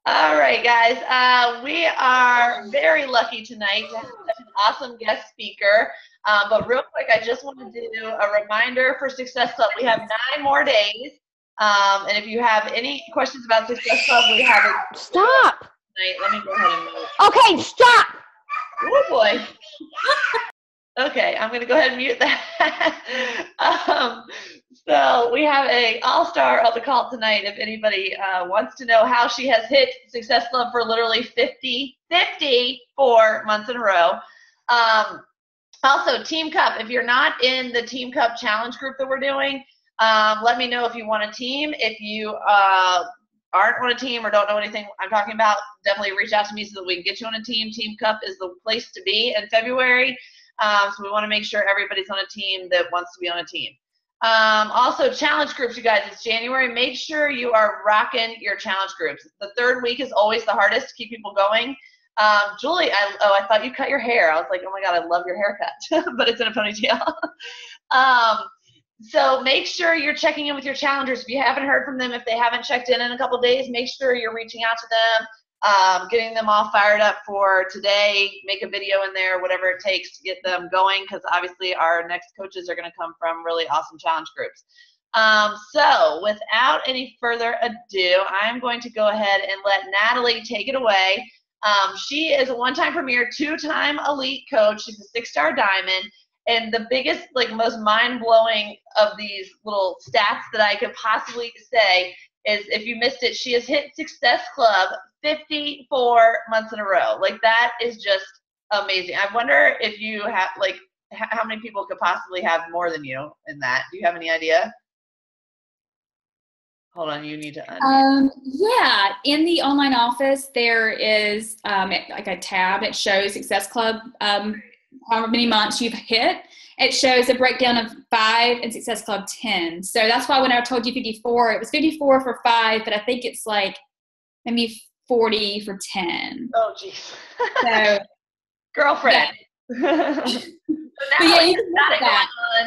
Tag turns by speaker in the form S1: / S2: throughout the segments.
S1: All right, guys. We are very lucky tonight to have such an awesome guest speaker. But real quick, I just want to do a reminder for Success Club. We have 9 more days. And if you have any questions about Success Club, we have it
S2: Stop.
S1: tonight. Let me go ahead and mute.
S2: Okay, stop.
S1: Oh, boy. Okay, I'm going to go ahead and mute that. So we have a all-star on the call tonight. If anybody wants to know how she has hit Success Club for literally 54 months in a row. Also, Team Cup. If you're not in the Team Cup challenge group that we're doing, let me know if you want a team. If you aren't on a team or don't know anything I'm talking about, definitely reach out to me so that we can get you on a team. Team Cup is the place to be in February. So we want to make sure everybody's on a team that wants to be on a team. Also, challenge groups, you guys. It's January. Make sure you are rocking your challenge groups. The third week is always the hardest to keep people going. Julie, I thought you cut your hair. I was like, oh my God, I love your haircut, but it's in a ponytail. So make sure you're checking in with your challengers. If you haven't heard from them, if they haven't checked in a couple days, make sure you're reaching out to them. Getting them all fired up for today, make a video in there, whatever it takes to get them going, because obviously our next coaches are going to come from really awesome challenge groups. So without any further ado, I'm going to go ahead and let Natalie take it away. She is a one-time premier, two-time elite coach. She's a 6-star diamond. And the biggest, most mind-blowing of these little stats that I could possibly say is, if you missed it, she has hit Success Club 54 months in a row. That is just amazing. I wonder if you have, how many people could possibly have more than you in that? Do you have any idea? Hold on, you need to unmute.
S3: Yeah, in the online office, there is a tab. It shows Success Club, however many months you've hit. It shows a breakdown of 5 and Success Club 10. So that's why when I told you 54, it was 54 for 5, but I think it's maybe 40 for 10.
S1: Oh, geez.
S3: So,
S1: girlfriend.
S3: Yeah.
S1: So now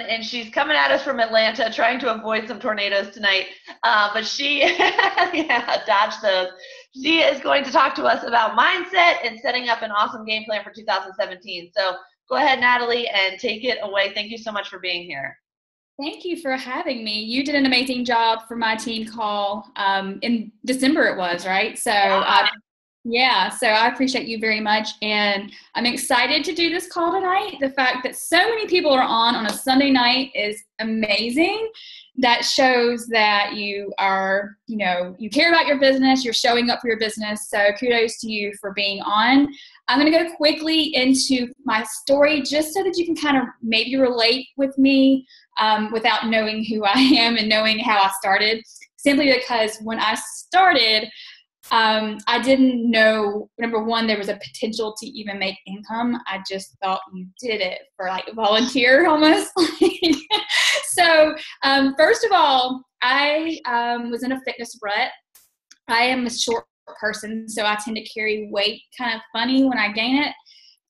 S1: and she's coming at us from Atlanta, trying to avoid some tornadoes tonight. But she, dodge those. She is going to talk to us about mindset and setting up an awesome game plan for 2017. So go ahead, Natalie, and take it away. Thank you so much for being here.
S3: Thank you for having me. You did an amazing job for my team call in December it was, right? So so I appreciate you very much. And I'm excited to do this call tonight. The fact that so many people are on a Sunday night is amazing. That shows that you are, you care about your business, you're showing up for your business. So kudos to you for being on. I'm going to go quickly into my story just so that you can kind of maybe relate with me without knowing who I am and knowing how I started. Simply because when I started, I didn't know, number one, there was a potential to even make income. I just thought you did it for volunteer almost. So first of all, I was in a fitness rut. I am a short person, so I tend to carry weight kind of funny when I gain it.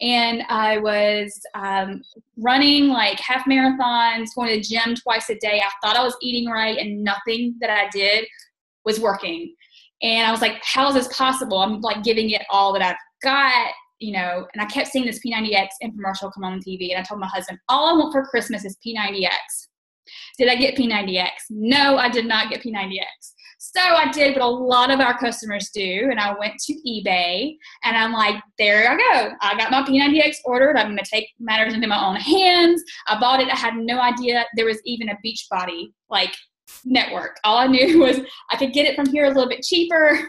S3: And I was running half marathons, going to the gym twice a day. I thought I was eating right, and nothing that I did was working. And I was like, how is this possible? I'm giving it all that I've got, and I kept seeing this P90X infomercial come on TV. And I told my husband, all I want for Christmas is P90X. Did I get P90X? No, I did not get P90X. So I did what a lot of our customers do. And I went to eBay and I'm like, there I go. I got my P90X ordered. I'm going to take matters into my own hands. I bought it. I had no idea there was even a Beachbody network. All I knew was I could get it from here a little bit cheaper.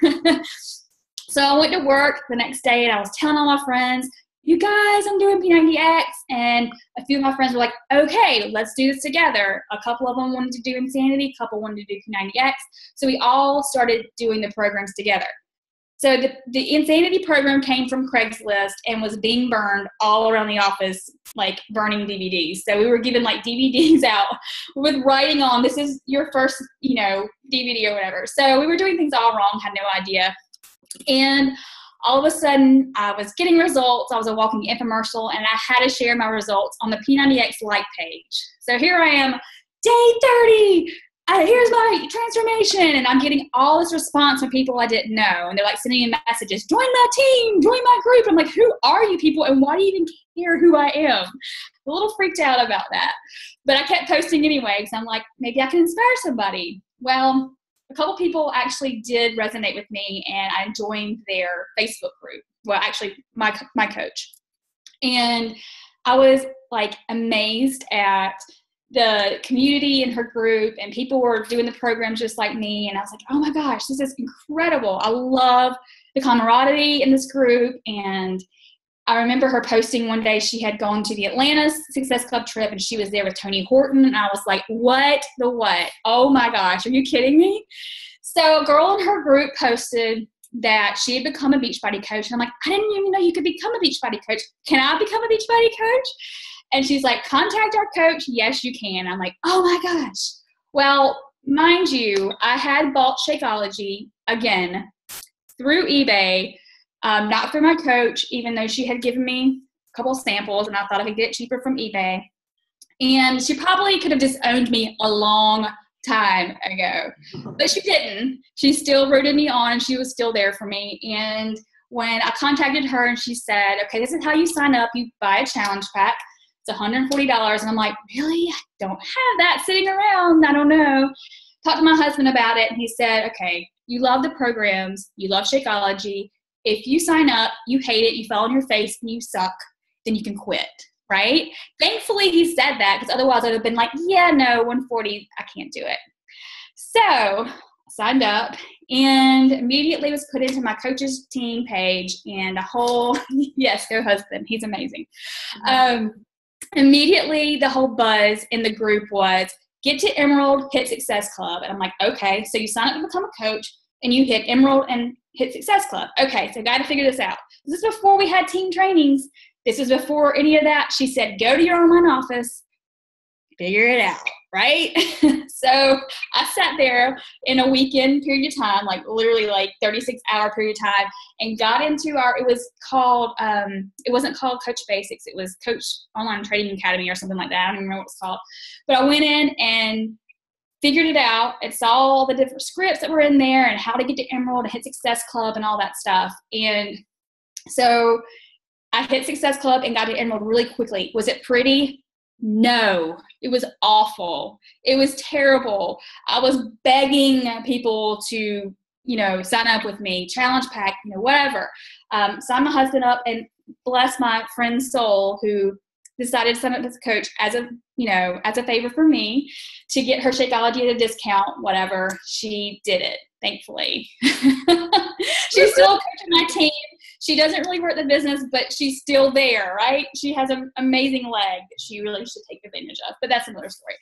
S3: So I went to work the next day and I was telling all my friends, you guys, I'm doing P90X. And a few of my friends were like, okay, let's do this together. A couple of them wanted to do Insanity, a couple wanted to do P90X. So we all started doing the programs together. So the Insanity program came from Craigslist and was being burned all around the office, burning DVDs. So we were giving DVDs out with writing on, this is your first, DVD or whatever. So we were doing things all wrong, had no idea. And all of a sudden I was getting results. I was a walking infomercial and I had to share my results on the P90X like page. So here I am, day 30, here's my transformation. And I'm getting all this response from people I didn't know. And they're like sending me messages, join my team, join my group. I'm like, who are you people? And why do you even care who I am? A little freaked out about that. But I kept posting anyway, because I'm like, maybe I can inspire somebody. Well, a couple people actually did resonate with me, and I joined their Facebook group. Well, actually, my coach. And I was like amazed at the community in her group, and people were doing the programs just like me. And I was like, oh my gosh, this is incredible. I love the camaraderie in this group. And I remember her posting one day she had gone to the Atlanta Success Club trip, and she was there with Tony Horton. And I was like, what the what? Oh my gosh, are you kidding me? So a girl in her group posted that she had become a Beachbody coach. And I'm like, I didn't even know you could become a Beachbody coach. Can I become a Beachbody coach? And she's like, contact our coach. Yes, you can. I'm like, oh my gosh. Well, mind you, I had bought Shakeology again through eBay. Not through my coach, even though she had given me a couple of samples and I thought I could get it cheaper from eBay. And she probably could have disowned me a long time ago, but she didn't. She still rooted me on, and she was still there for me. And when I contacted her and she said, okay, this is how you sign up. You buy a challenge pack. It's $140. And I'm like, really? I don't have that sitting around. I don't know. Talked to my husband about it, and he said, okay, you love the programs. You love Shakeology. If you sign up, you hate it, you fall on your face, and you suck, then you can quit, right? Thankfully, he said that, because otherwise I'd have been like, yeah, no, 140, I can't do it. So I signed up and immediately was put into my coach's team page, and a whole, yes, go husband, he's amazing. Immediately, the whole buzz in the group was, get to Emerald, hit Success Club. And I'm like, okay, so you sign up to become a coach, and you hit Emerald and hit Success Club. Okay, so got to figure this out. This is before we had team trainings. This is before any of that. She said, go to your online office, figure it out, right? So I sat there in a weekend period of time, like literally like 36-hour period of time, and got into it was called, it wasn't called Coach Basics. It was Coach Online Trading Academy or something like that. I don't even remember what it's called. But I went in and figured it out. It saw all the different scripts that were in there and how to get to Emerald and hit Success Club and all that stuff. And so I hit Success Club and got to Emerald really quickly. Was it pretty? No, it was awful. It was terrible. I was begging people to, sign up with me, challenge pack, whatever. Signed my husband up, and bless my friend's soul who decided to sign up as a coach as a favor for me to get her Shakeology at a discount, whatever. She did it, thankfully. She's still a coach on my team. She doesn't really work the business, but she's still there, right? She has an amazing leg that she really should take advantage of, but that's another story.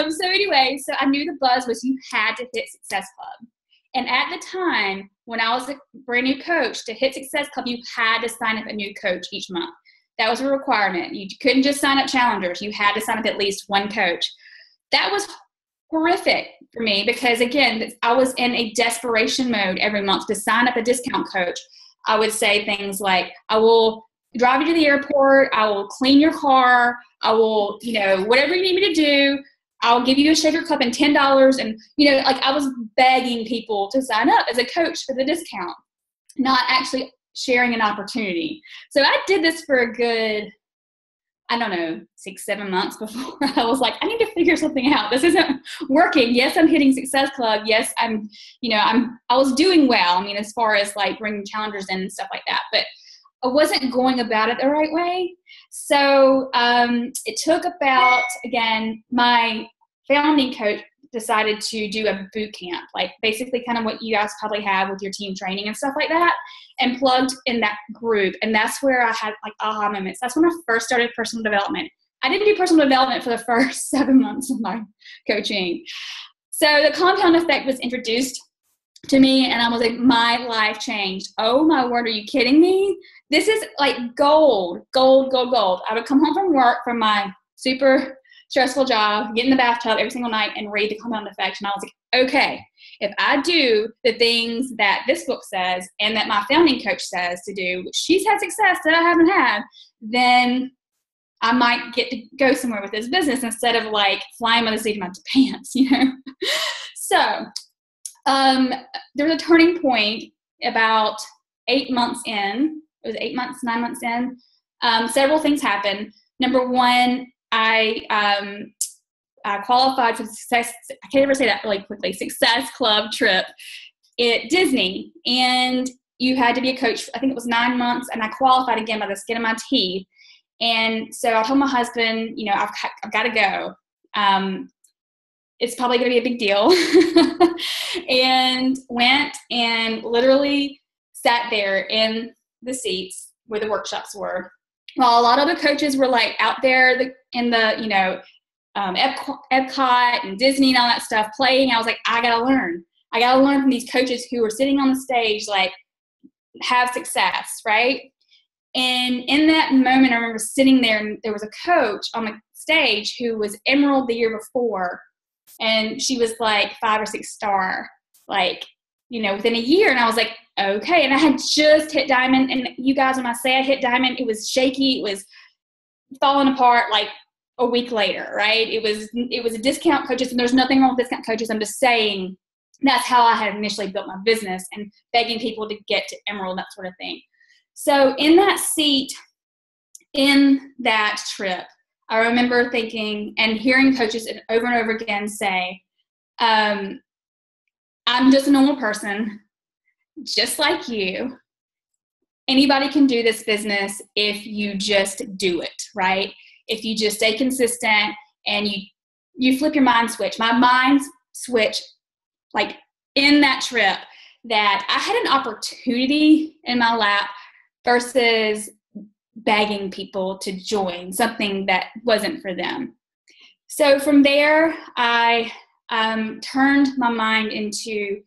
S3: So anyway, so I knew the buzz was you had to hit Success Club. And at the time, when I was a brand new coach, to hit Success Club, you had to sign up a new coach each month. That was a requirement. You couldn't just sign up challengers. You had to sign up at least one coach. That was horrific for me because, again, I was in a desperation mode every month to sign up a discount coach. I would say things like, I will drive you to the airport. I will clean your car. I will, whatever you need me to do. I'll give you a shaker cup and $10. And, I was begging people to sign up as a coach for the discount, not actually sharing an opportunity. So I did this for a good, 6-7 months before I was like, I need to figure something out. This isn't working. Yes, I'm hitting Success Club. Yes, I was doing well. As far as like bringing challengers in and stuff like that, but I wasn't going about it the right way. So it took about, again, my founding coach decided to do a boot camp, like basically kind of what you guys probably have with your team training and stuff like that, and plugged in that group. And that's where I had like aha moments. That's when I first started personal development. I didn't do personal development for the first 7 months of my coaching. So the compound effect was introduced to me, and I was like, my life changed. Oh my word, are you kidding me? This is like gold, gold, gold, gold. I would come home from work from my super stressful job, get in the bathtub every single night and read the compound effect. And I was like, okay, if I do the things that this book says and that my founding coach says to do, which she's had success that I haven't had, then I might get to go somewhere with this business instead of like flying by the seat of my pants, you know? So there was a turning point about 8 months in. It was 8 months, 9 months in. Several things happened. Number one, I qualified for the Success, I can't ever say that really quickly, Success Club trip at Disney. And you had to be a coach, I think it was 9 months, and I qualified again by the skin of my teeth. And so I told my husband, you know, I've got to go. It's probably going to be a big deal. And went and literally sat there in the seats where the workshops were. While a lot of the coaches were like out there in the, you know, Epcot and Disney and all that stuff playing, I was like, I got to learn. I got to learn from these coaches who are sitting on the stage, like, have success, right? And in that moment, I remember sitting there, and there was a coach on the stage who was Emerald the year before, and she was like 5 or 6 star, like, you know, within a year. And I was like, okay. And I had just hit diamond. And you guys, when I say I hit diamond, it was shaky. It was falling apart like a week later, right? It was a discount coaches, and there's nothing wrong with discount coaches. I'm just saying that's how I had initially built my business, and begging people to get to Emerald, that sort of thing. So in that seat, in that trip, I remember thinking and hearing coaches over and over again say, I'm just a normal person, just like you. Anybody can do this business if you just do it, right? If you just stay consistent and you flip your mind switch. My mind switch, like in that trip, that I had an opportunity in my lap versus begging people to join something that wasn't for them. So from there, I turned my mind into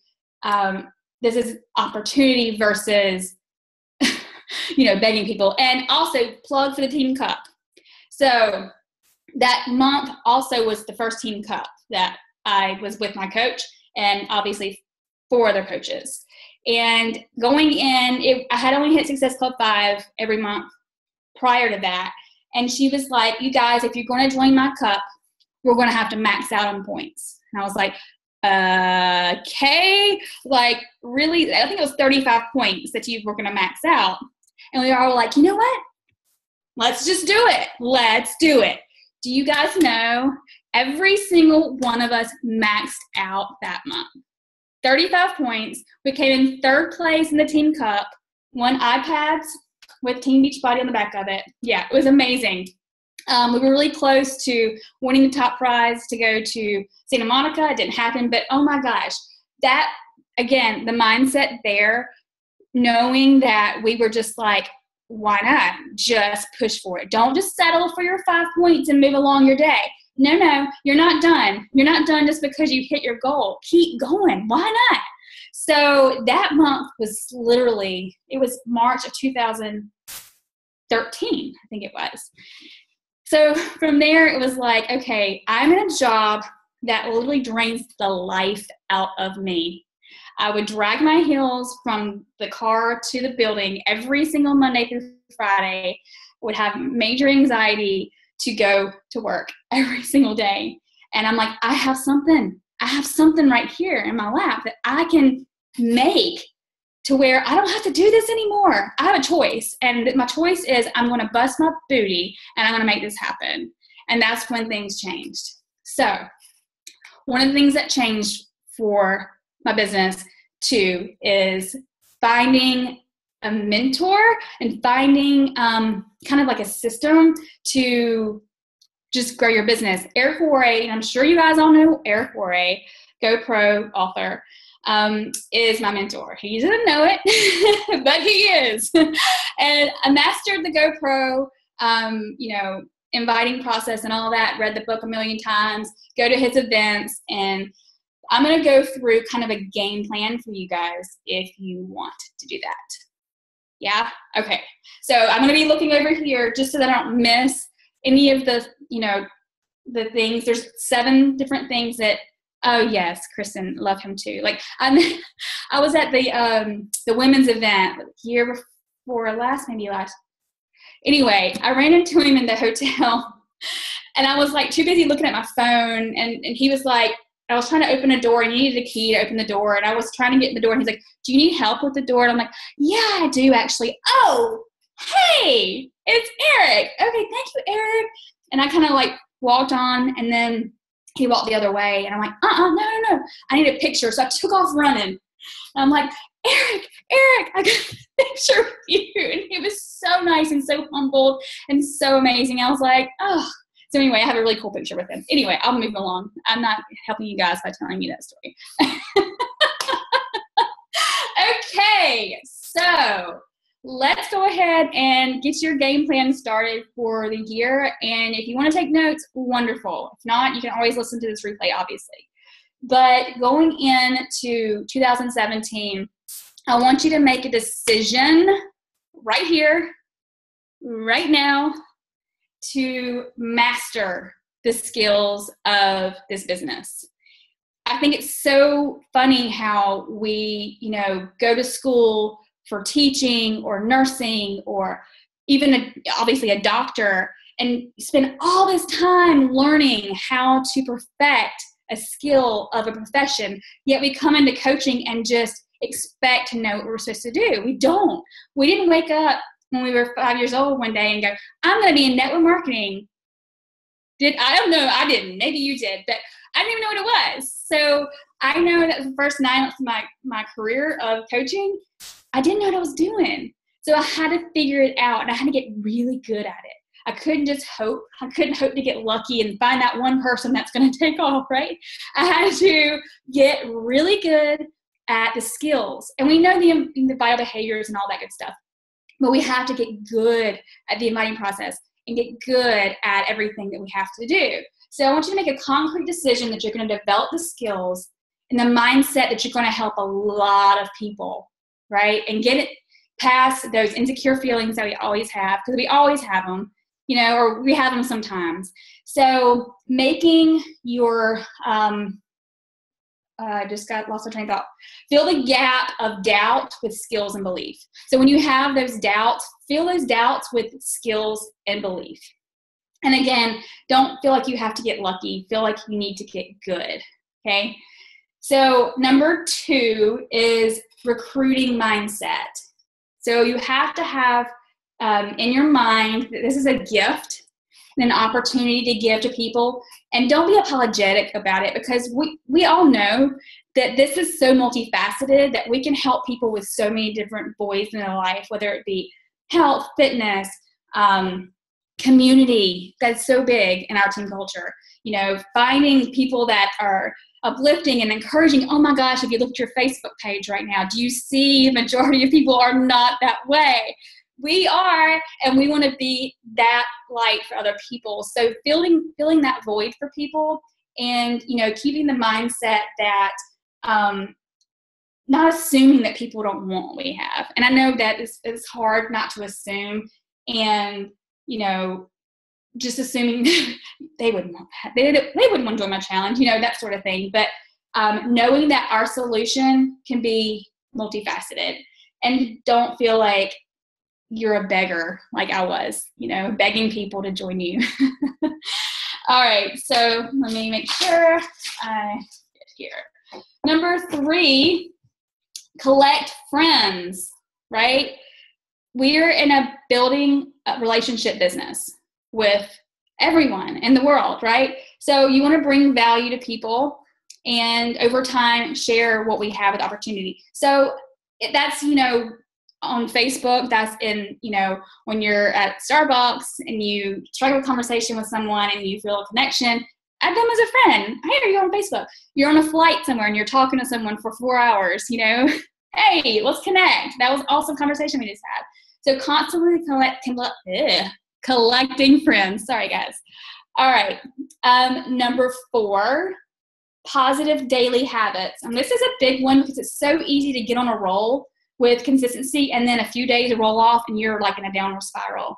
S3: this is opportunity versus, you know, begging people. And also plug for the Team Cup. So that month also was the first Team Cup that I was with my coach, and obviously 4 other coaches. And going in, I had only hit Success Club 5 every month prior to that. And she was like, you guys, if you're going to join my cup, we're going to have to max out on points. And I was like, okay, like really, I think it was 35 points that you were going to max out. And we all were like, you know what? Let's just do it. Let's do it. Do you guys know every single one of us maxed out that month? 35 points. We came in 3rd place in the Team Cup, won iPads with Team Beachbody on the back of it. Yeah, it was amazing. We were really close to winning the top prize to go to Santa Monica. It didn't happen, but oh my gosh, that, again, the mindset there, knowing that we were just like, why not? Just push for it. Don't just settle for your 5 points and move along your day. No, you're not done. You're not done just because you hit your goal. Keep going. Why not? So that month was literally, it was March of 2013, I think it was. So from there, it was like, okay, I'm in a job that literally drains the life out of me. I would drag my heels from the car to the building every single Monday through Friday, would have major anxiety to go to work every single day. And I'm like, I have something right here in my lap that I can make to where I don't have to do this anymore. I have a choice. And my choice is I'm going to bust my booty and I'm going to make this happen. And that's when things changed. So one of the things that changed for my business too is finding a mentor and finding kind of like a system to just grow your business. Eric Worre, and I'm sure you guys all know Eric Worre, GoPro author, is my mentor. He doesn't know it, but he is. And I mastered the GoPro, inviting process and all that, read the book a million times, go to his events, and I'm going to go through kind of a game plan for you guys if you want to do that. Yeah? Okay. So I'm going to be looking over here just so that I don't miss any of the, the things. There's 7 different things that, oh yes, Kristen, love him too. Like I was at the women's event year before last, Anyway, I ran into him in the hotel and I was like too busy looking at my phone. And he was like, I was trying to open a door and you needed a key to open the door. And I was trying to get in the door and he's like, do you need help with the door? And I'm like, yeah, I do actually. Oh, hey, it's Eric. Okay, thank you, Eric. And I kind of like walked on and then he walked the other way. And I'm like, no. I need a picture. So I took off running. And I'm like, Eric, I got a picture with you. And he was so nice and so humbled and so amazing. I was like, oh. So anyway, I have a really cool picture with him. Anyway, I'll move along. I'm not helping you guys by telling you that story. Okay, so let's go ahead and get your game plan started for the year. And if you want to take notes, wonderful. If not, you can always listen to this replay, obviously. But going into 2017, I want you to make a decision right here, right now, to master the skills of this business. I think it's so funny how we, go to school for teaching or nursing or even obviously a doctor and spend all this time learning how to perfect a skill of a profession, yet we come into coaching and just expect to know what we're supposed to do. We don't. We didn't wake up when we were 5 years old one day and go, I'm going to be in network marketing. I don't know. I didn't. Maybe you did, but I didn't even know what it was. So I know that the first 9 months of my career of coaching, I didn't know what I was doing. So I had to figure it out and I had to get really good at it. I couldn't just hope. I couldn't hope to get lucky and find that one person that's going to take off, right? I had to get really good at the skills. And we know the vital behaviors and all that good stuff. But we have to get good at the inviting process and get good at everything that we have to do. So I want you to make a concrete decision that you're going to develop the skills and the mindset that you're going to help a lot of people, right? And get it past those insecure feelings that we always have, because we always have them, or we have them sometimes. So making your just lost my train of thought. Fill the gap of doubt with skills and belief. So when you have those doubts, fill those doubts with skills and belief. And again, don't feel like you have to get lucky. Feel like you need to get good, okay? So number 2 is recruiting mindset. So you have to have in your mind that this is a gift and an opportunity to give to people. And don't be apologetic about it, because we all know that this is so multifaceted that we can help people with so many different voids in their life, whether it be health, fitness, community. That's so big in our team culture. Finding people that are uplifting and encouraging. Oh my gosh, if you look at your Facebook page right now, do you see the majority of people are not that way? We are, and we want to be that light for other people. So filling that void for people, and keeping the mindset that not assuming that people don't want what we have. And I know that it's hard not to assume, and just assuming they wouldn't want that. They wouldn't want to join my challenge, that sort of thing. But knowing that our solution can be multifaceted, and don't feel like you're a beggar like I was, begging people to join you. All right, so let me make sure I get here. Number 3, collect friends, right? We're in a building a relationship business with everyone in the world, right? So you want to bring value to people and over time share what we have with opportunity. So that's, on Facebook, that's in, when you're at Starbucks and you strike a conversation with someone and you feel a connection, add them as a friend. Hey, are you on Facebook? You're on a flight somewhere and you're talking to someone for 4 hours, hey, let's connect. That was awesome conversation we just had. So constantly collecting friends. Sorry, guys. All right. Number 4, positive daily habits. And this is a big one because it's so easy to get on a roll with consistency, and then a few days roll off and you're like in a downward spiral.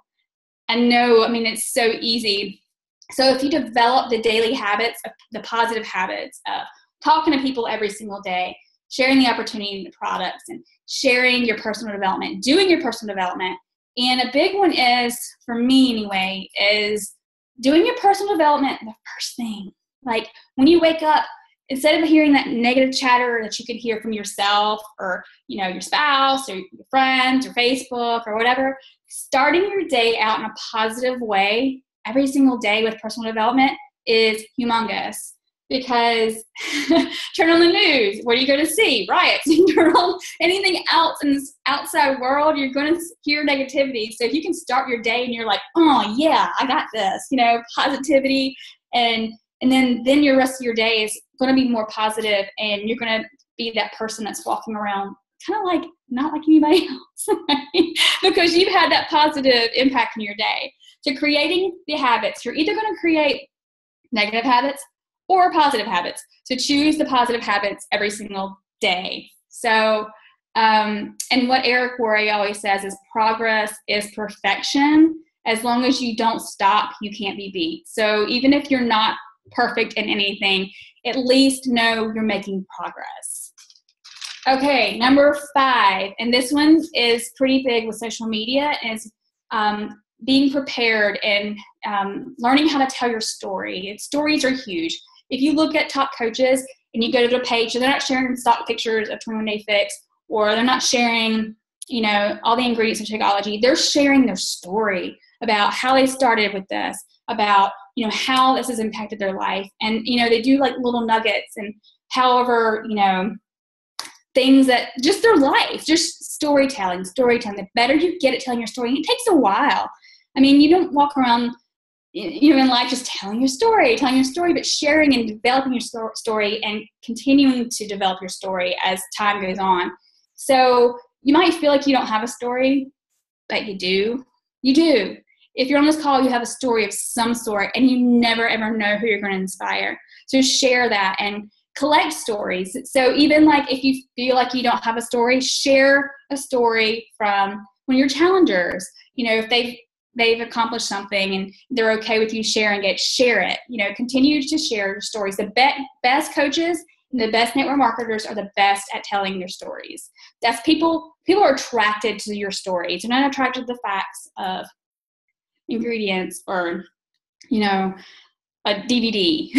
S3: It's so easy. So if you develop the daily habits, the positive habits of talking to people every single day, sharing the opportunity in the products, and sharing your personal development, doing your personal development, And a big one is, for me anyway, is doing your personal development the first thing. Like when you wake up, instead of hearing that negative chatter that you could hear from yourself or, your spouse or your friends or Facebook or whatever, starting your day out in a positive way every single day with personal development is humongous. Because turn on the news, what are you going to see? Riots. Turn on anything else in this outside world, you're going to hear negativity. So if you can start your day and you're like, oh yeah, I got this, positivity, and then your rest of your day is going to be more positive, and you're going to be that person that's walking around kind of like not like anybody else, right? Because you've had that positive impact in your day. So creating the habits, you're either going to create negative habits or positive habits. So choose the positive habits every single day. So, and what Eric Worre always says is progress is perfection. As long as you don't stop, you can't be beat. So even if you're not perfect in anything, at least know you're making progress. Okay, number 5, and this one is pretty big with social media, is being prepared and learning how to tell your story. Stories are huge. If you look at top coaches and you go to their page, and they're not sharing stock pictures of 21 Day Fix, or they're not sharing, all the ingredients of Shakeology. They're sharing their story about how they started with this, about, how this has impacted their life. And, they do like little nuggets and however, things that just their life, just storytelling. The better you get at telling your story, and it takes a while. I mean, you don't walk around in life just telling your story, but sharing and developing your story and continuing to develop your story as time goes on. So you might feel like you don't have a story, but you do. You do. If you're on this call, you have a story of some sort, and you never, ever know who you're going to inspire. So share that and collect stories. So even like if you feel like you don't have a story, share a story from one of your challengers. If they've accomplished something and they're okay with you sharing it, share it. Continue to share your stories. The best coaches and the best network marketers are the best at telling their stories. That's people are attracted to your stories. They're not attracted to the facts of ingredients or, a DVD.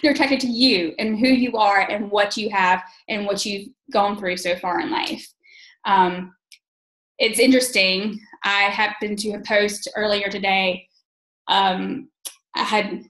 S3: They're attracted to you and who you are and what you have and what you've gone through so far in life. It's interesting. I happened to post earlier today. I had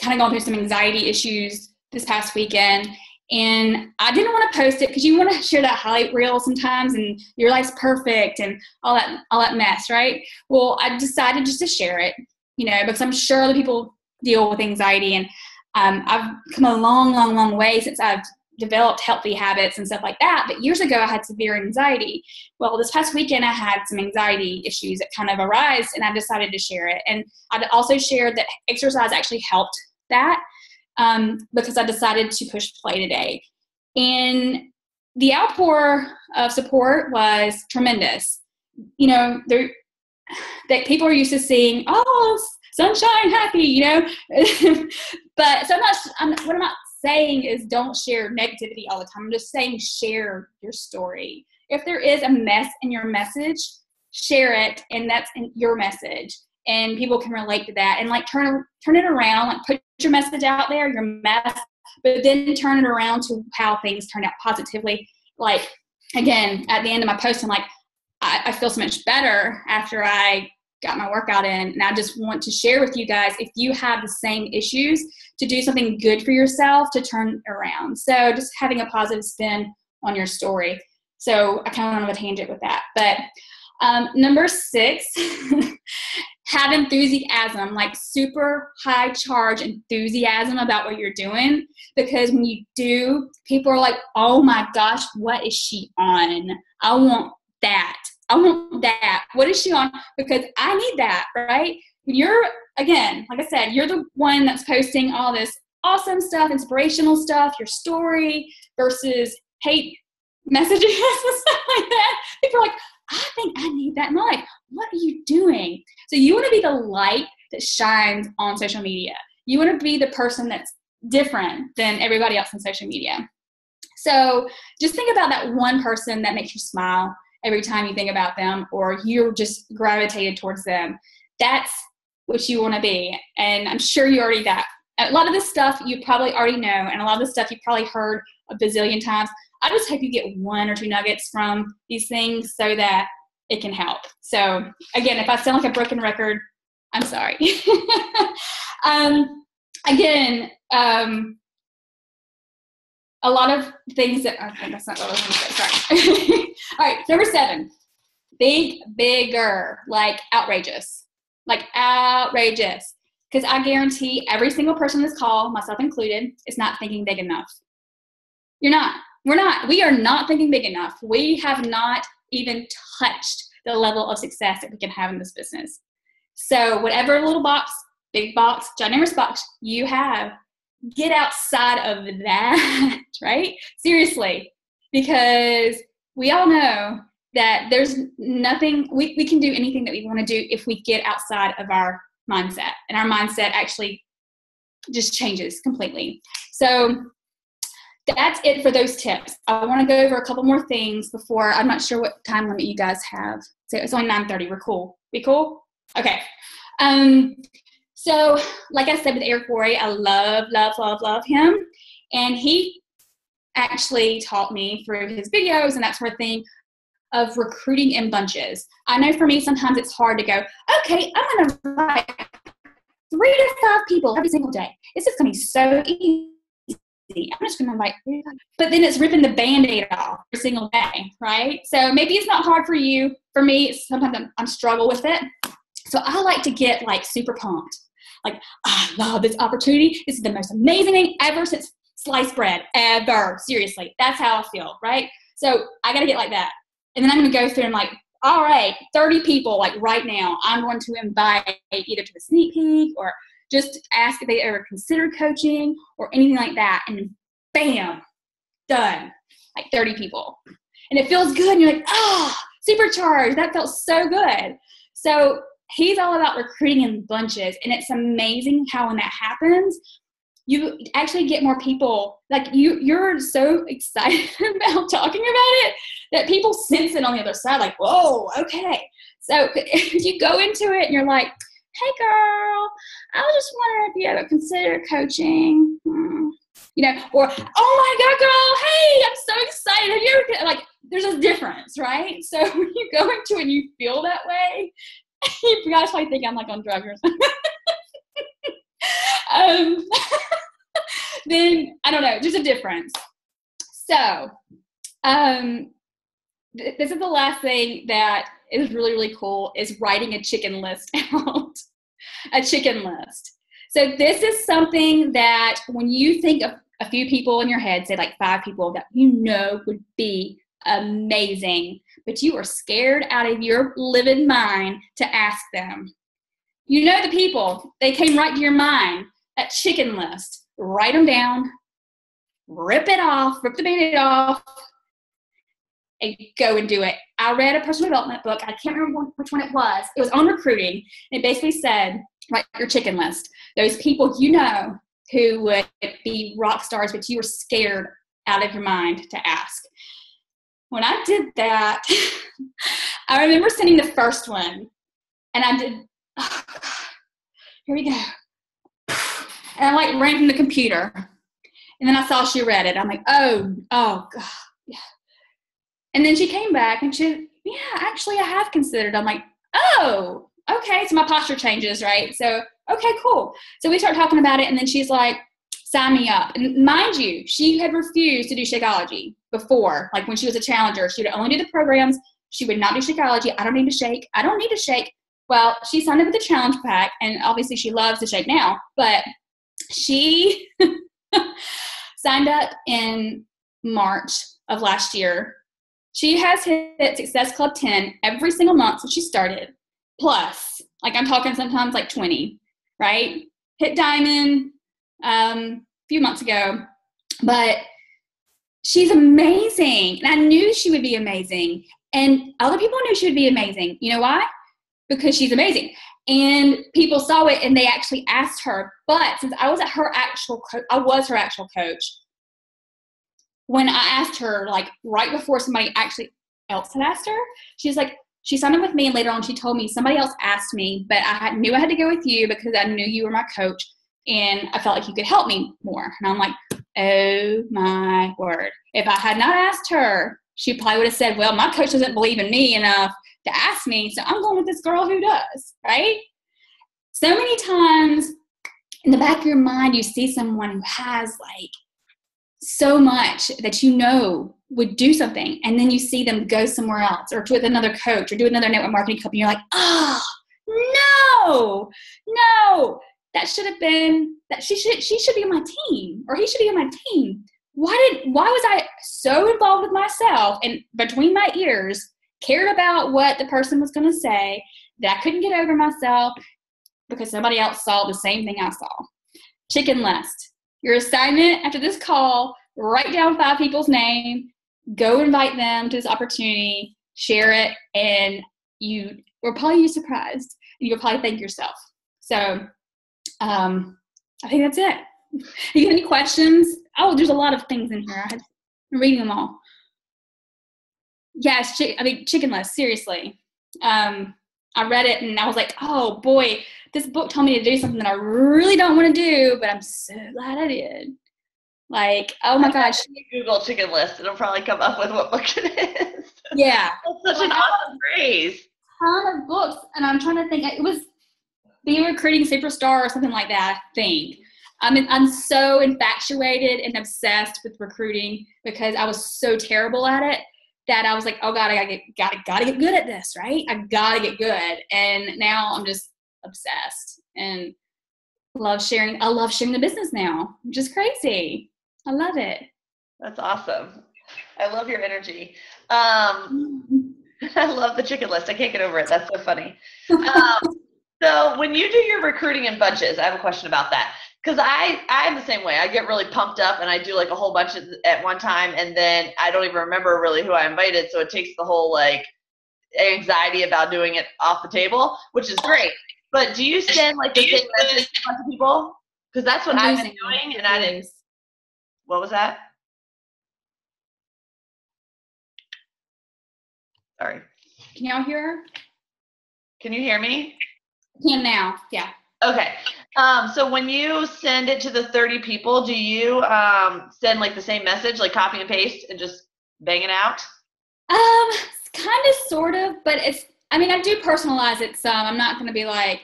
S3: kind of gone through some anxiety issues this past weekend, and I didn't want to post it because you want to share that highlight reel sometimes and your life's perfect and all that mess, right? Well, I decided just to share it, because I'm sure other people deal with anxiety, and I've come a long, long, long way since I've developed healthy habits and stuff like that. But years ago, I had severe anxiety. Well, this past weekend, I had some anxiety issues that kind of arise, and I decided to share it. And I also shared that exercise actually helped that because I decided to push play today. And the outpour of support was tremendous. That people are used to seeing, sunshine, happy, But so what I'm not saying is don't share negativity all the time. I'm just saying share your story. If there is a mess in your message, share it, and that's in your message, and people can relate to that. And like turn it around, like put your message out there, your mess, but then turn it around to how things turn out positively. Like again, at the end of my post, I'm like, I feel so much better after I got my workout in, and I just want to share with you guys, if you have the same issues, to do something good for yourself to turn around. So just having a positive spin on your story. So I kind of went on a tangent with that. But number 6, have enthusiasm, like super high charge enthusiasm about what you're doing. Because when you do, people are like, oh my gosh, what is she on? I want that. What is she on? Because I need that, right? You're, again, like I said, you're the one that's posting all this awesome stuff, inspirational stuff, your story versus hate messages and stuff like that. People are like, I think I need that in my life. What are you doing? So you want to be the light that shines on social media. You want to be the person that's different than everybody else on social media. So just think about that one person that makes you smile every time you think about them, or you're just gravitated towards them. That's what you want to be. And I'm sure you already that. A lot of this stuff you probably already know, and a lot of this stuff you probably heard a bazillion times. I just hope you get 1 or 2 nuggets from these things so that it can help. So again, if I sound like a broken record, I'm sorry. Again, a lot of things that, okay, that's not what I was going to say, sorry. All right, number 7, bigger, like outrageous. Like outrageous. Because I guarantee every single person on this call, myself included, is not thinking big enough. You're not. We're not. We are not thinking big enough. We have not even touched the level of success that we can have in this business. So whatever little box, big box, ginormous box you have, get outside of that, right? Seriously, because we all know that there's nothing, we can do anything that we want to do if we get outside of our mindset. And our mindset actually just changes completely. So that's it for those tips. I want to go over a couple more things before, I'm not sure what time limit you guys have. So it's only 9:30. We're cool. We cool? Okay. So like I said with Eric Worre, I love him. And he actually taught me through his videos and that sort of thing of recruiting in bunches. I know for me, sometimes it's hard to go, okay, I'm going to invite 3 to 5 people every single day. It's just going to be so easy. I'm just going to invite 3 to 5. But then it's ripping the Band-Aid off every single day, right? So maybe it's not hard for you. For me, sometimes I'm struggle with it. So I like to get like super pumped. Like, I love this opportunity. This is the most amazing thing ever since sliced bread, ever. Seriously, that's how I feel, right? So I got to get like that. And then I'm going to go through and like, all right, 30 people, like right now, I'm going to invite either to a sneak peek or just ask if they ever considered coaching or anything like that. And bam, done. Like 30 people. And it feels good. And you're like, supercharged. That felt so good. So he's all about recruiting in bunches. And it's amazing how when that happens, you actually get more people. Like you're so excited about talking about it that people sense it on the other side. Like, whoa, okay. So if you go into it and you're like, hey girl, I was just wondering if you ever considered coaching, or, oh my God, girl, hey, I'm so excited. Have you ever, like, there's a difference, right? So when you go into it and you feel that way, you guys probably think I'm like on drugs or something. Then, I don't know, there's a difference. So, this is the last thing that is really, really cool is writing a chicken list out. A chicken list. So this is something that when you think of a few people in your head, say like 5 people that you know would be amazing, but you are scared out of your living mind to ask them. You know the people, they came right to your mind. That chicken list. Write them down, rip it off, rip the Band-Aid off, and go and do it. I read a personal development book. I can't remember which one it was. It was on recruiting. It basically said, write your chicken list. Those people you know who would be rock stars, but you were scared out of your mind to ask. When I did that, I remember sending the first one, and I did, oh God, here we go. And I like ran from the computer. And then I saw she read it. I'm like, oh God. Yeah. And then she came back and she, yeah, actually I have considered. I'm like, oh, okay. So my posture changes, right? So, okay, cool. So we start talking about it. And then she's like, sign me up. And mind you, she had refused to do Shakeology before. Like when she was a challenger, she would only do the programs. She would not do Shakeology. I don't need to shake. I don't need to shake. Well, she signed up with the challenge pack. And obviously she loves to shake now. But she signed up in March of last year. She has hit Success Club 10 every single month since she started. Plus, like I'm talking sometimes like 20, right? Hit Diamond a few months ago. But she's amazing. And I knew she would be amazing. And other people knew she would be amazing. You know why? Because she's amazing. And people saw it and they actually asked her. But since I was her actual coach, when I asked her, like right before somebody actually else had asked her. She was like, she signed up with me, and later on she told me somebody else asked me, but knew I had to go with you because I knew you were my coach and I felt like you could help me more. And I'm like, oh my word. If I had not asked her, she probably would have said, well, my coach doesn't believe in me enough to ask me, so I'm going with this girl who does, right? So many times in the back of your mind, you see someone who has like so much that you know would do something, and then you see them go somewhere else or with another coach or do another network marketing company. You're like, oh, no, that should have been that. She should be on my team, or he should be on my team. Why was I so involved with myself and between my ears, cared about what the person was going to say, that I couldn't get over myself because somebody else saw the same thing I saw? Chicken list. Your assignment after this call, write down 5 people's name, go invite them to this opportunity, share it, and you will probably be surprised. And you'll probably thank yourself. So I think that's it. You got any questions? Oh, there's a lot of things in here. I'm reading them all. Yes, chicken list, seriously. I read it and I was like, oh boy, this book told me to do something that I really don't want to do, but I'm so glad I did. Like, oh my gosh.
S1: Google chicken list, it'll probably come up with what book it is.
S3: Yeah.
S1: That's such an awesome phrase.
S3: Ton of books, and I'm trying to think, it was Be a Recruiting Superstar or something like that, I think. I'm so infatuated and obsessed with recruiting because I was so terrible at it that I was like, oh God, I gotta get good at this, right? I gotta get good. And now I'm just obsessed and I love sharing the business now, which is crazy. I love it.
S1: That's awesome. I love your energy. I love the chicken list. I can't get over it. That's so funny. So when you do your recruiting and bunches, I have a question about that. Because I'm the same way. I get really pumped up and I do like a whole bunch at one time, and then I don't even remember really who I invited. So it takes the whole like anxiety about doing it off the table, which is great. But do you send like the same message to a bunch of people? Because that's what I've been doing, and I didn't. What was that? Sorry.
S3: Can y'all hear her?
S1: Can you hear me?
S3: Can now, yeah.
S1: Okay. So when you send it to the 30 people, do you send like the same message, like copy and paste and just bang it out?
S3: Kind of, sort of, but I do personalize it some. I'm not going to be like,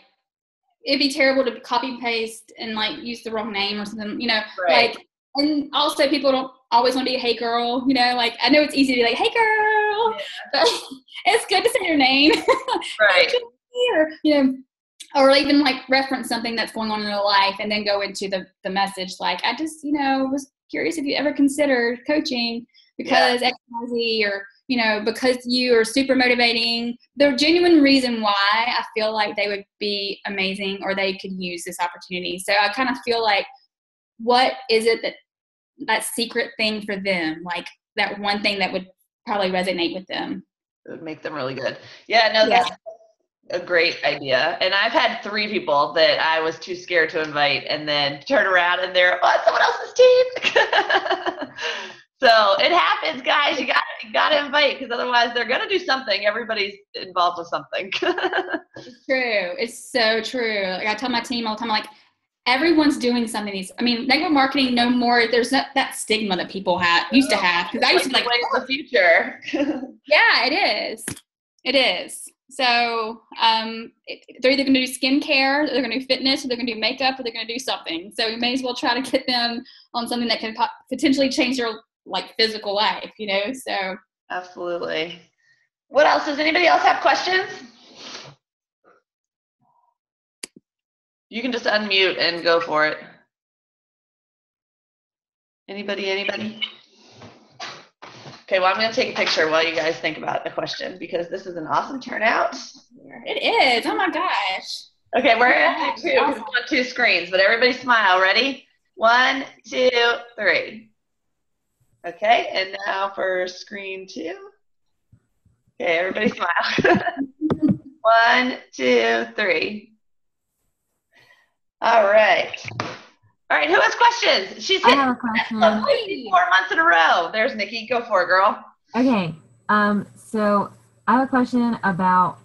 S3: it'd be terrible to copy and paste and like use the wrong name or something,
S1: right.
S3: Like, and also people don't always want to be a hey girl, like I know it's easy to be like, hey girl, yeah. But it's good to say your name.
S1: Right.
S3: Or even like reference something that's going on in their life and then go into the message. Like, I just, was curious if you ever considered coaching because X, Y, Z, or, because you are super motivating. The genuine reason why I feel like they would be amazing or they could use this opportunity. So I kind of feel like, what is it that secret thing for them? Like that one thing that would probably resonate with them.
S1: It would make them really good. Yeah, no, that's a great idea. And I've had 3 people that I was too scared to invite and then turn around and they're on someone else's team. So it happens, guys. You gotta invite, because otherwise they're gonna do something. Everybody's involved with something.
S3: It's true. It's so true. Like I tell my team all the time, like, everyone's doing something. Network marketing no more. There's not that stigma that people used to have. Because I used to be like,
S1: the future.
S3: Yeah, it is. It is. So they're either going to do skincare, or they're going to do fitness, or they're going to do makeup, or they're going to do something. So we may as well try to get them on something that can potentially change their like physical life, So
S1: absolutely. What else? Does anybody else have questions? You can just unmute and go for it. Anybody? Okay, well, I'm going to take a picture while you guys think about the question, because this is an awesome turnout.
S3: It is. Oh, my gosh.
S1: Okay, we're going to do 2 because we want 2 screens, but everybody smile. Ready? 1, 2, 3. Okay, and now for screen 2. Okay, everybody smile. 1, 2, 3. All right. All right, who has questions? She's hit
S2: I have a question.
S1: 4 months in a row. There's Nikki. Go for it, girl.
S2: Okay. So I have a question about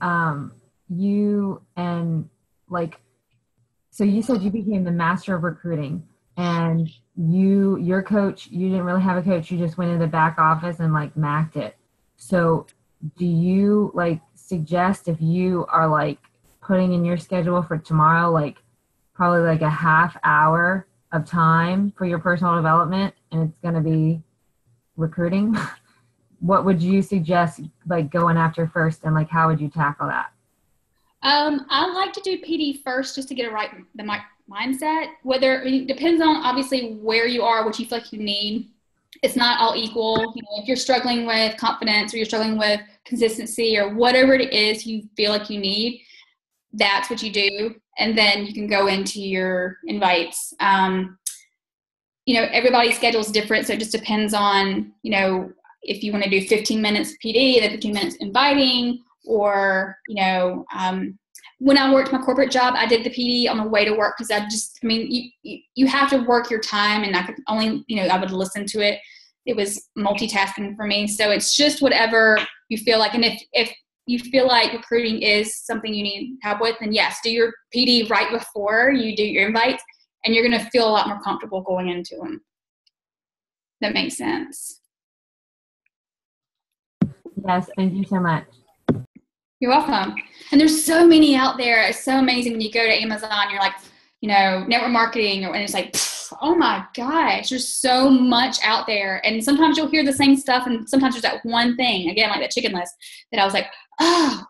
S2: you and like, so you said you became the master of recruiting, and your coach, you didn't really have a coach, you just went in the back office and like macked it. So do you like suggest, if you are like putting in your schedule for tomorrow, like probably like a half hour of time for your personal development, and it's going to be recruiting, what would you suggest like going after first, and like how would you tackle that?
S3: I like to do PD first just to get the mindset. Whether, I mean, it depends on obviously where you are, what you feel like you need. It's not all equal. You know, if you're struggling with confidence or you're struggling with consistency or whatever it is you feel like you need, that's what you do. And then you can go into your invites. You know, everybody's schedule is different. So it just depends on, you know, if you want to do 15 minutes PD, then 15 minutes inviting, or, you know, when I worked my corporate job, I did the PD on the way to work because I mean, you have to work your time, and I could only, you know, I would listen to it. It was multitasking for me. So it's just whatever you feel like. And if you feel like recruiting is something you need help with, then yes, do your PD right before you do your invites, and you're going to feel a lot more comfortable going into them. That makes sense.
S2: Yes, thank you so much.
S3: You're welcome. And there's so many out there. It's so amazing when you go to Amazon, you're like, you know, network marketing, and it's like, oh my gosh, there's so much out there. And sometimes you'll hear the same stuff, and sometimes there's that one thing, again, like that chicken list, that I was like, oh,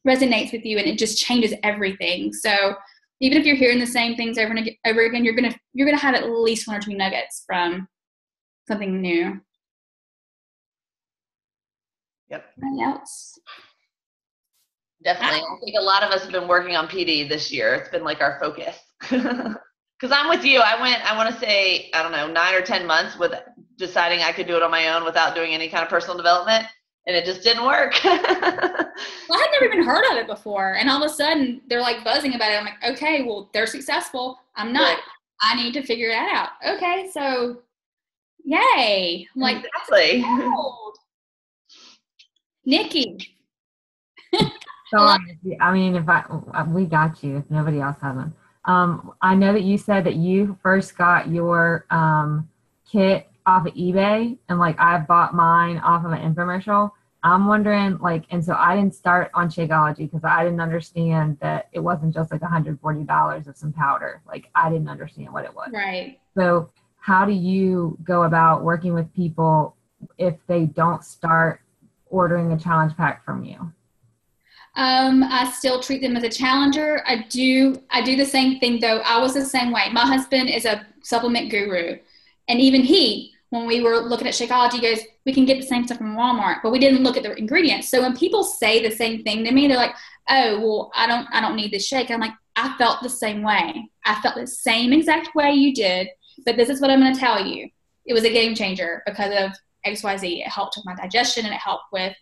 S3: resonates with you, and it just changes everything. So even if you're hearing the same things over and over again, you're gonna have at least 1 or 2 nuggets from something new.
S1: Yep.
S3: Anything else?
S1: Definitely. I think a lot of us have been working on PD this year. It's been like our focus. Because I'm with you. I want to say, I don't know, 9 or 10 months with deciding I could do it on my own without doing any kind of personal development. And it just didn't work.
S3: Well, I had never even heard of it before. And all of a sudden, they're like buzzing about it. I'm like, okay, well, they're successful. I'm not. I need to figure that out. Okay, so yay. I'm like,
S1: exactly.
S3: Nikki.
S2: So I mean, we got you if nobody else has them. I know that you said that you first got your kit off of eBay, and like I bought mine off of an infomercial. I'm wondering, like, and so I didn't start on Shakeology because I didn't understand that it wasn't just like $140 of some powder. Like, I didn't understand what it was.
S3: Right.
S2: So how do you go about working with people if they don't start ordering a challenge pack from you?
S3: I still treat them as a challenger. I do the same thing though. I was the same way. My husband is a supplement guru, and even he, when we were looking at Shakeology, goes, we can get the same stuff from Walmart, but we didn't look at the ingredients. So when people say the same thing to me, they're like, oh, well, I don't need this shake. I'm like, I felt the same way. I felt the same exact way you did, but this is what I'm going to tell you. It was a game changer because of XYZ. It helped with my digestion, and it helped with,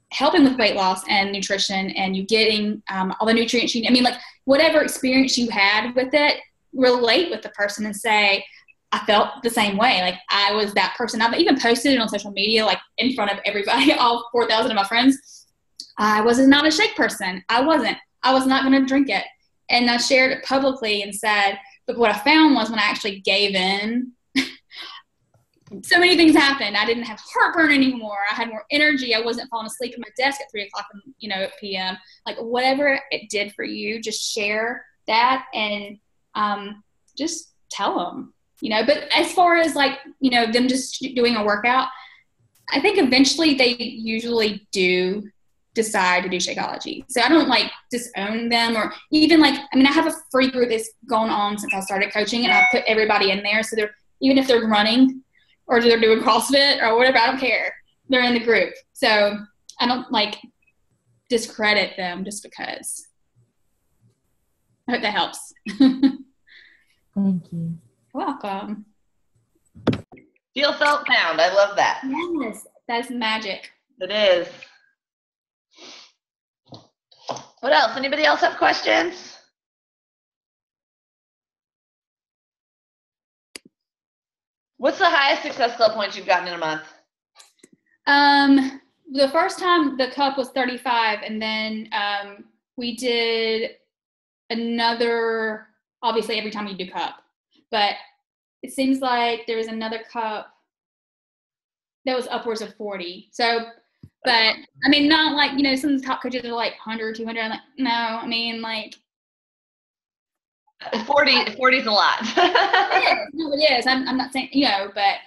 S3: helping with weight loss and nutrition, and you getting all the nutrients you need. I mean, like, whatever experience you had with it, relate with the person and say, I felt the same way. Like, I was that person. I've even posted it on social media, like in front of everybody, all 4,000 of my friends. I was not a shake person. I was not going to drink it. And I shared it publicly and said, but what I found was when I actually gave in, so many things happened. I didn't have heartburn anymore. I had more energy. I wasn't falling asleep at my desk at 3 o'clock, p.m. Like, whatever it did for you, just share that and just tell them, But as far as like, them just doing a workout, I think eventually they usually do decide to do Shakeology. So I don't like disown them, or even like, I have a free group that's going on since I started coaching, and I put everybody in there. So they're, even if they're running, or they're doing CrossFit or whatever, I don't care. They're in the group. So I don't like discredit them just because. I hope that helps.
S2: Thank you.
S3: You're welcome.
S1: Feel, felt, found. I love that.
S3: Yes, that's magic.
S1: It is. What else? Anybody else have questions? What's the highest Success Club points you've gotten in a month?
S3: The first time the cup was 35, and then we did another, obviously every time you do cup, but it seems like there was another cup that was upwards of 40. So, but I mean, not like, you know, some of the top coaches are like 100, 200. I'm like, no, I mean, like
S1: 40 is a lot.
S3: it is. No, it is. I'm not saying, you know, but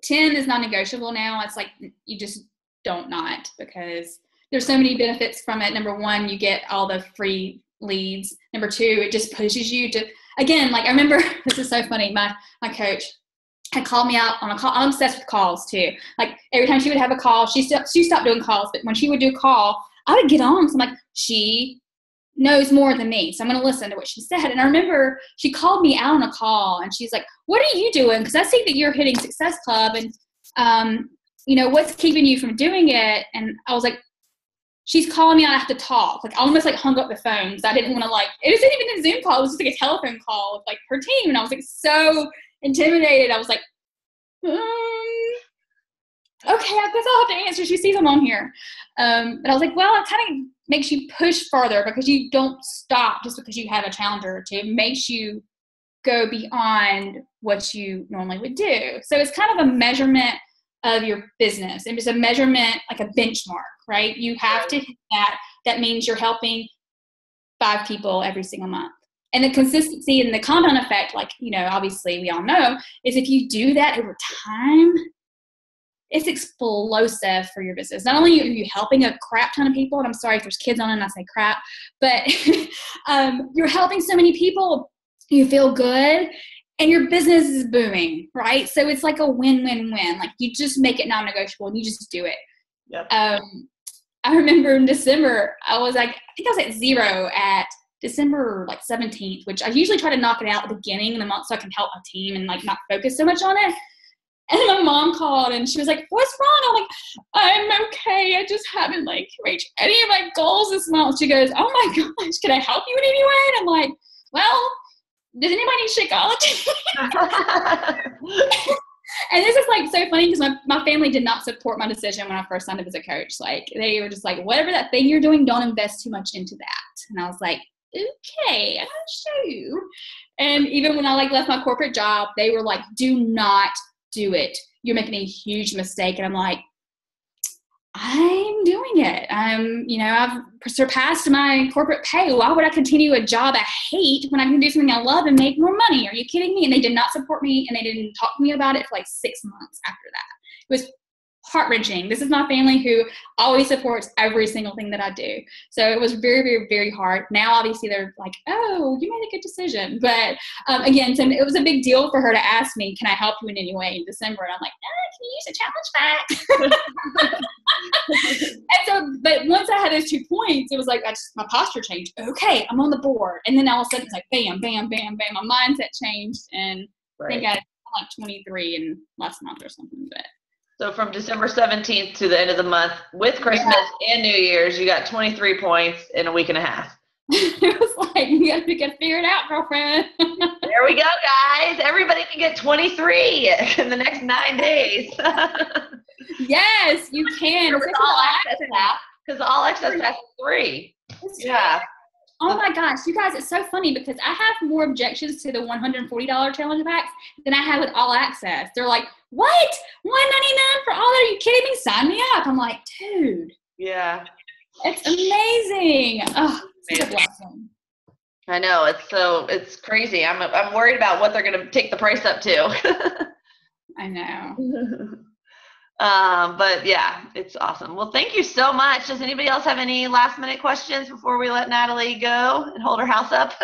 S3: 10 is non-negotiable now. It's like you just don't not, because there's so many benefits from it. Number one, you get all the free leads. Number two, it just pushes you to, again, like I remember, this is so funny, my coach had called me out on a call. I'm obsessed with calls too. Like every time she would have a call, she stopped doing calls, but when she would do a call, I would get on. So I'm like, she knows more than me, so I'm going to listen to what she said. And I remember she called me out on a call, and she's like, what are you doing? Because I see that you're hitting Success Club, and you know, what's keeping you from doing it? And I was like, she's calling me out, I have to talk. Like I almost like hung up the phone because I didn't want to, like, it wasn't even a Zoom call, it was just like a telephone call with like her team, and I was like so intimidated. I was like, okay, I guess I'll have to answer. She sees I'm on here. But I was like, well, it kind of makes you push further because you don't stop just because you have a challenger or two. It makes you go beyond what you normally would do. So it's kind of a measurement of your business. And it's a measurement, like a benchmark, right? You have to hit that. That means you're helping 5 people every single month. And the consistency and the compound effect, like, you know, obviously we all know, is if you do that over time, it's explosive for your business. Not only are you helping a crap ton of people, and I'm sorry if there's kids on and I say crap, but you're helping so many people, you feel good, and your business is booming, right? So it's like a win-win-win. Like you just make it non-negotiable and you just do it.
S1: Yep.
S3: I remember in December, I think I was at 0 at December like 17th, which I usually try to knock it out at the beginning of the month so I can help my team and like not focus so much on it. And my mom called and she was like, what's wrong? I'm like, I'm okay. I just haven't like reached any of my goals this month. She goes, oh my gosh, can I help you in any way? And I'm like, well, does anybody need Shakeology? And this is like so funny because my family did not support my decision when I first signed up as a coach. Like they were just like, whatever that thing you're doing, don't invest too much into that. And I was like, okay, I'll show you. And even when I like left my corporate job, they were like, do not do it. You're making a huge mistake. And I'm like, I'm doing it. I've surpassed my corporate pay. Why would I continue a job I hate when I can do something I love and make more money? Are you kidding me? And they did not support me, and they didn't talk to me about it for like 6 months after that. It was heart-wrenching. This is my family who always supports every single thing that I do. So it was very, very, very hard. Now, obviously, they're like, oh, you made a good decision. But again, so it was a big deal for her to ask me, can I help you in any way in December? And I'm like, can you use a challenge pack? And so, but once I had those 2 points, it was like, my posture changed. Okay, I'm on the board. And then all of a sudden, it's like, bam, bam, bam, bam. My mindset changed. And I think I had like 23 in last month or something. But
S1: so from December 17th to the end of the month with Christmas and New Year's, you got 23 points in a week and a half.
S3: It was like, you got to figure it out, girlfriend.
S1: There we go, guys. Everybody can get 23 in the next 9 days.
S3: Yes, you can.
S1: Because All Access Pass is 3. Yeah.
S3: Oh my gosh, you guys, it's so funny because I have more objections to the $140 challenge packs than I have with All Access. They're like, what? $199 for all that? Are you kidding me? Sign me up. I'm like, dude.
S1: Yeah.
S3: It's amazing. Oh, it's a blessing.
S1: I know. It's crazy. I'm worried about what they're going to take the price up to.
S3: I know.
S1: But yeah, it's awesome. Well, thank you so much. Does anybody else have any last minute questions before we let Natalie go and hold her house up?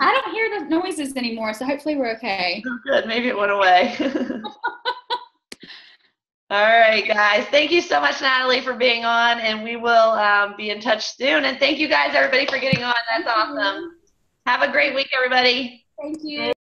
S3: I don't hear the noises anymore, so hopefully we're okay.
S1: Oh, good. Maybe it went away. All right, guys. Thank you so much, Natalie, for being on, and we will be in touch soon. And thank you guys, everybody, for getting on. That's awesome. Have a great week, everybody.
S3: Thank you.